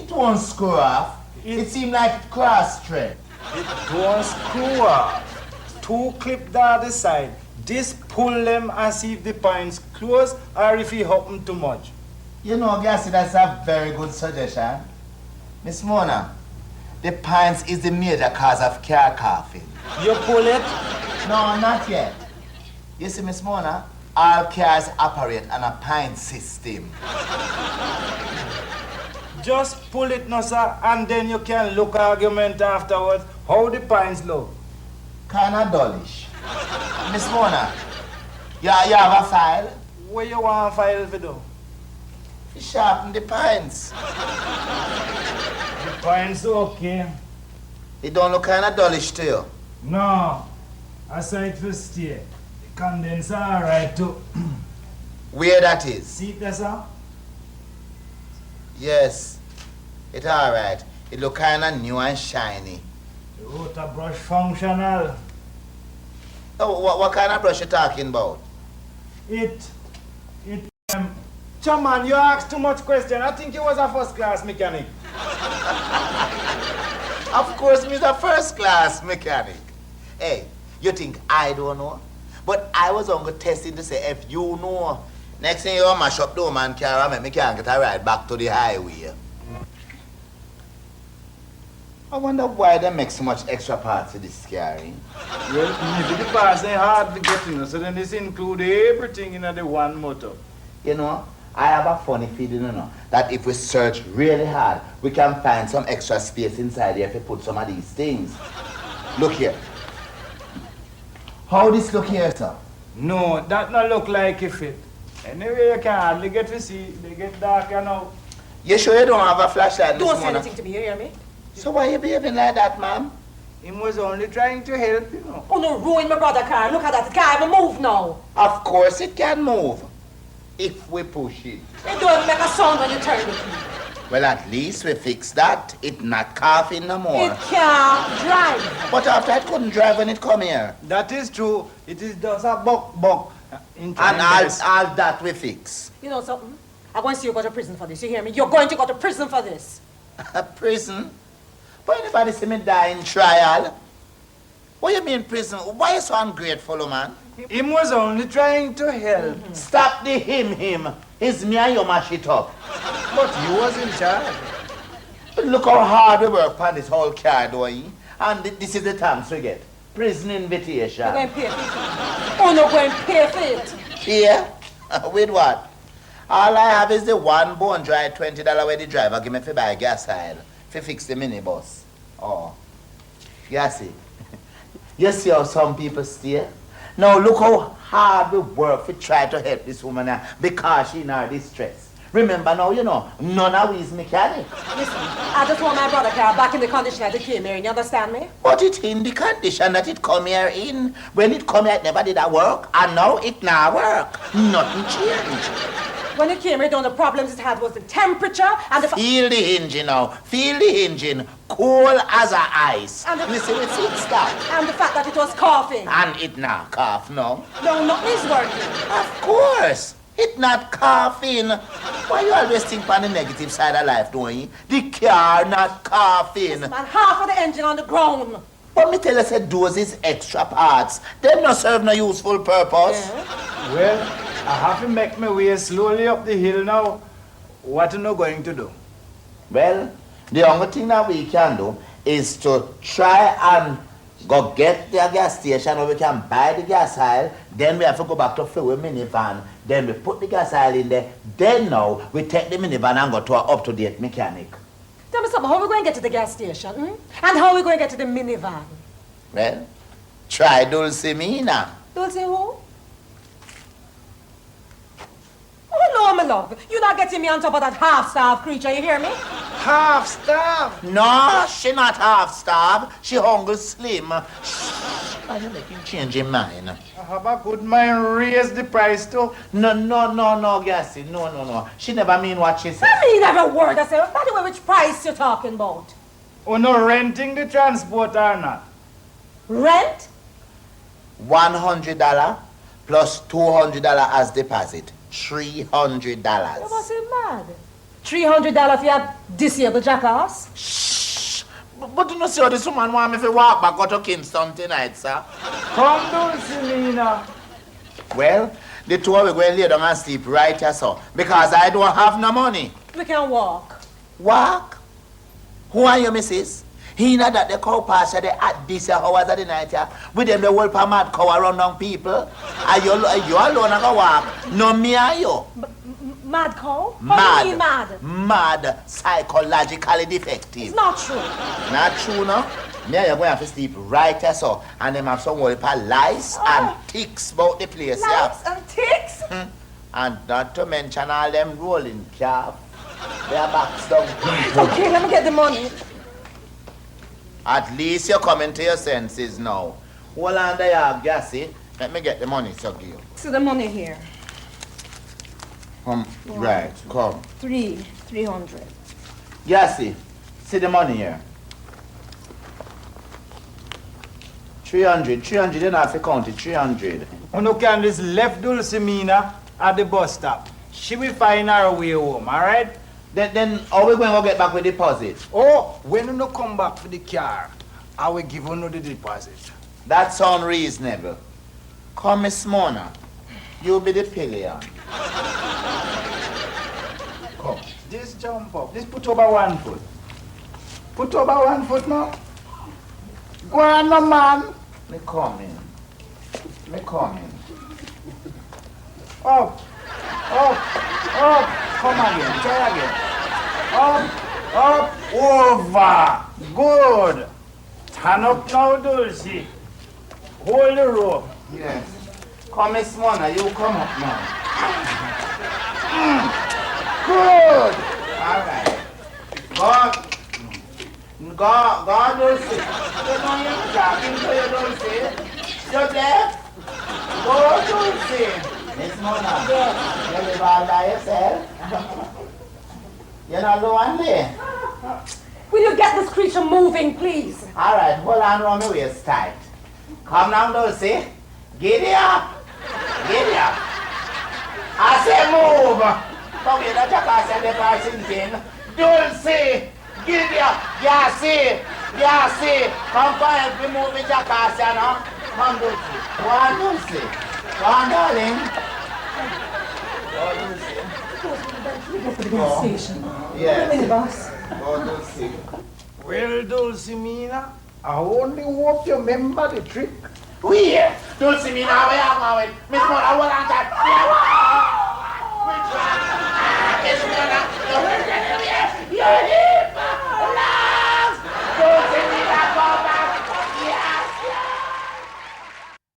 It won't screw off. It seemed like it cross-thread. It don't screw off. Two clip the other side. This pull them and see if the pines close or if it happen too much. You know, Gassy, that's a very good suggestion. Miss Mona, the pines is the major cause of car coughing. You pull it? No, not yet. You see, Miss Mona, all cars operate on a pine system. Just pull it, no sir, and then you can look argument afterwards how the pines look. Kinda dullish. Miss Mona, you have a file? What you want file for do? To sharpen the pines. The pines okay. It don't look kinda dullish to you. No, aside for stay. The condenser alright too. Where that is? See it there, sir? Yes, it's alright. It look kinda new and shiny. The rotor brush functional. Oh, what kind of brush you talking about? Chairman, you asked too much question. I think you was a first class mechanic. Of course, Mr. First Class Mechanic. Hey, you think I don't know? But I was on good testing to say if you know. Next thing you mash up the man car and me can't get a ride back to the highway. I wonder why they make so much extra parts for this car. Well, maybe the parts ain't hard to get in, so then this include everything in the one motor. You know, I have a funny feeling, you know, that if we search really hard, we can find some extra space inside here if we put some of these things. Look here. How this look here, sir? No, that not look like a fit. Anyway, you can hardly get to see. They get darker now. You sure you don't have a flashlight, Don't Miss say Mona? anything to me, you hear me? So why you behaving like that, ma'am? He was only trying to help, you know. Oh no, ruin my brother car. Look at that. It can't even move now. Of course it can move. If we push it. It don't even make a sound when you turn the key. Well, at least we fix that. It not coughing no more. It can't drive. But after it couldn't drive when it come here. That is true. It is just a buck. And all that we fix. You know something? I'm going to see you go to prison for this. You hear me? You're going to go to prison for this. A prison? But anybody see me die in trial? What you mean prison? Why you so ungrateful, man? Him was only trying to help. Stop the him. It's me and you mash it up. But you was in charge. Look how hard we work on this whole car, doing. And this is the thanks we get. Prison invitation. You're going to pay for it. Oh, no, going to pay for it. Here? With what? All I have is the one bone dry $20 where the driver give me for buy gas oil. For fix the minibus. Oh. Gassy. You see how some people stay? Now look how hard we work to try to help this woman now because she in her distress. Remember now, you know, none of we is mechanic. Listen, I just want my brother car back in the condition that it came here. You understand me? But it in the condition that it come here in. When it come here, it never did a work. And now it now work. Nothing changed. When it came here, the only problems it had was the temperature and the... Feel the engine now. Feel the engine. Cool as a ice. And the... Listen, it's stop. And the fact that it was coughing. And it not cough, no? No, nothing is working. Of course. It not coughing. Why you always think on the negative side of life, don't you? The car not coughing. Listen, man, half of the engine on the ground. But me tell you, say those is extra parts. Them not serve no useful purpose. Yeah. Well, I have to make my way slowly up the hill now. What are you going to do? Well, the only thing that we can do is to try and go get the gas station where we can buy the gas oil. Then we have to go back to fill with minivan. Then we put the gas oil in there. Then now we take the minivan and go to an up-to-date mechanic. Tell me something, how are we going to get to the gas station? And how are we going to get to the minivan? Well, try Dulcimenia. Dulce who? Oh, no, my love. You're not getting me on top of that half-starved creature, you hear me? Half-starved? No, she not half-starved. She hungry slim. Shh, are you making change your mind? I have a good mind raise the price too. No, Gassy. No. She never mean what she said. I mean every word I say. By the way, which price you talking about? Oh, no, renting the transport or not? Rent? $100 plus $200 as deposit. $300. You must be mad. $300 for your disabled jackass? Shh. But you know, see how this woman want me to walk back out to Kingston tonight, sir? Come, Dulcimenia. Well, the two of we going to lay down and sleep right here, sir. Because I don't have no money. We can walk. Walk? Who are you, missus? He know that the cow pasture they at this hours of the night here. With them the whole mad cow around down people. Are you alone and go walk? No me are you. Mad cow? Mad. How do you mean mad? Mad. Psychologically defective. It's not true. Not true, no? Me and you going to have to sleep right here, so. And them have some whole lice and ticks about the place, Lice and ticks? And not to mention all them rolling calf. Their backs down. Okay, let me get the money. At least you're coming to your senses now. Hold on there, Gassy. Let me get the money, so give you. So the money here. Right, come. 300. Gassy, see the money here. 300, you don't have to count it, 300. Uno can just left Dulcimenia at the bus stop. She will find her way home, alright? Then how we going to get back with deposit? Oh, when you come back for the car, I will give you the deposit. That sound reasonable. Come, Miss Mona. You be the pillion. Come, just jump up. Just put over 1 foot. Put over 1 foot now. Go on, no man. Me coming. Up. Come again. Try again. Up. Over. Good. Stand up now, Dulcie. Hold the rope. Yes. Come, Miss Mona, you come up now. Good. All right. Go, Dulcie. You know you're talking to you, Dulcie. You're deaf. Go, Dulcie. Miss Mona, you live all by yourself. You're not the one there. Will you get this creature moving, please? All right, hold on around my waist tight. Come down, Dulcie. Giddy up. I say move. Come here, the jackass and the person thing. Dulcie, giddy up. Yeah, see. Come help me move the jackass, you know. Come, Dulcie. Go on, Dulcie. Go on, darling. Go, Dulcie. We go for the gas station. Yes. Wait a minute, boss. Go, Dulcie. Well, Dulcimenia, I only hope you remember the trick. We here. Dulcimenia, where you going? Miss Mona, hold on tight.